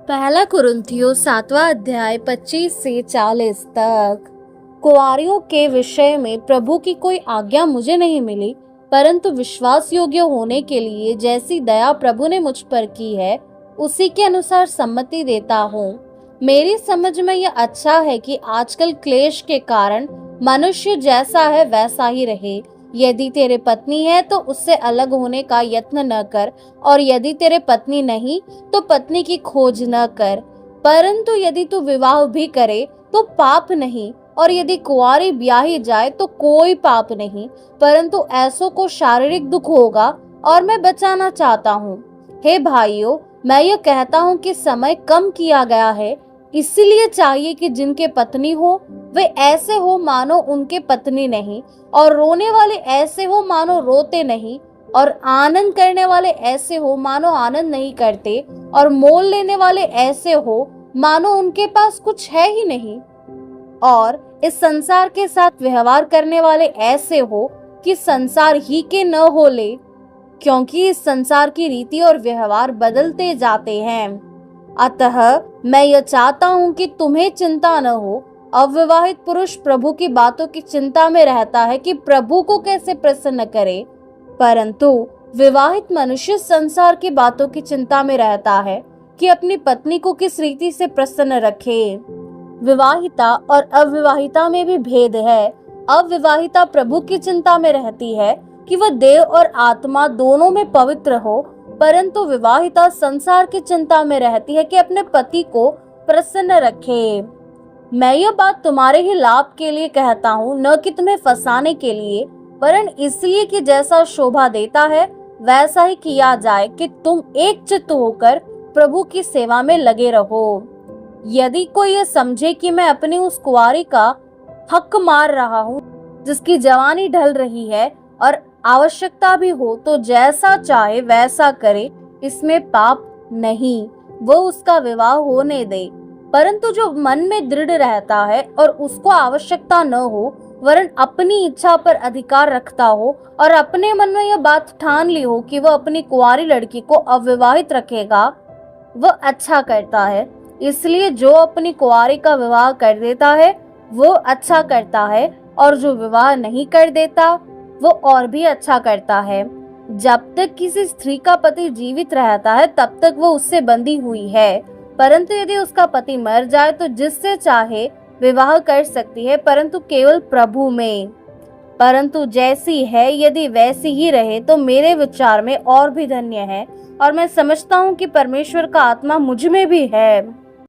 पहला कुरिन्थियों 7वां अध्याय 25 से 40 तक। कुंवारियों के विषय में प्रभु की कोई आज्ञा मुझे नहीं मिली, परंतु विश्वास योग्य होने के लिए जैसी दया प्रभु ने मुझ पर की है उसी के अनुसार सम्मति देता हूँ। मेरी समझ में यह अच्छा है कि आजकल क्लेश के कारण मनुष्य जैसा है वैसा ही रहे। यदि तेरे पत्नी है तो उससे अलग होने का यत्न न कर, और यदि तेरे पत्नी नहीं तो पत्नी की खोज न कर। परंतु यदि तू विवाह भी करे तो पाप नहीं, और यदि कुंवारी ब्याही जाए तो कोई पाप नहीं, परंतु ऐसों को शारीरिक दुख होगा और मैं बचाना चाहता हूँ। हे भाइयों, मैं यह कहता हूँ कि समय कम किया गया है, इसलिए चाहिए कि जिनके पत्नी हो वे ऐसे हो मानो उनके पत्नी नहीं, और रोने वाले ऐसे हो मानो रोते नहीं, और आनंद करने वाले ऐसे हो मानो आनंद नहीं करते, और मोल लेने वाले ऐसे हो मानो उनके पास कुछ है ही नहीं, और इस संसार के साथ व्यवहार करने वाले ऐसे हो कि संसार ही के न हो ले, क्योंकि इस संसार की रीति और व्यवहार बदलते जाते हैं। अतः मैं यह चाहता हूँ कि तुम्हें चिंता न हो। अविवाहित पुरुष प्रभु की बातों की चिंता में रहता है कि प्रभु को कैसे प्रसन्न करे, परंतु विवाहित मनुष्य संसार की बातों की चिंता में रहता है कि अपनी पत्नी को किस रीति से प्रसन्न रखे। विवाहिता और अविवाहिता में भी भेद है। अविवाहिता प्रभु की चिंता में रहती है कि वह देह और आत्मा दोनों में पवित्र हो, परंतु विवाहिता संसार की चिंता में रहती है कि अपने पति को प्रसन्न रखे। मैं यह बात तुम्हारे ही लाभ के लिए कहता हूँ, न कि तुम्हें फंसाने के लिए, वरन इसलिए कि जैसा शोभा देता है वैसा ही किया जाए, कि तुम एक चित्त होकर प्रभु की सेवा में लगे रहो। यदि कोई यह समझे कि मैं अपनी उस कुंवारी का हक मार रहा हूँ जिसकी जवानी ढल रही है और आवश्यकता भी हो, तो जैसा चाहे वैसा करे, इसमें पाप नहीं, वो उसका विवाह होने दे। परंतु जो मन में दृढ़ रहता है और उसको आवश्यकता न हो, वरन अपनी इच्छा पर अधिकार रखता हो, और अपने मन में यह बात ठान ली हो कि वह अपनी कुंवारी लड़की को अविवाहित रखेगा, वह अच्छा करता है। इसलिए जो अपनी कुंवारी का विवाह कर देता है वो अच्छा करता है, और जो विवाह नहीं कर देता वो और भी अच्छा करता है। जब तक किसी स्त्री का पति जीवित रहता है तब तक वो उससे बंधी हुई है, परंतु यदि उसका पति मर जाए तो जिससे चाहे विवाह कर सकती है, परंतु केवल प्रभु में। परंतु जैसी है यदि वैसी ही रहे तो मेरे विचार में और भी धन्य है, और मैं समझता हूँ कि परमेश्वर का आत्मा मुझ में भी है।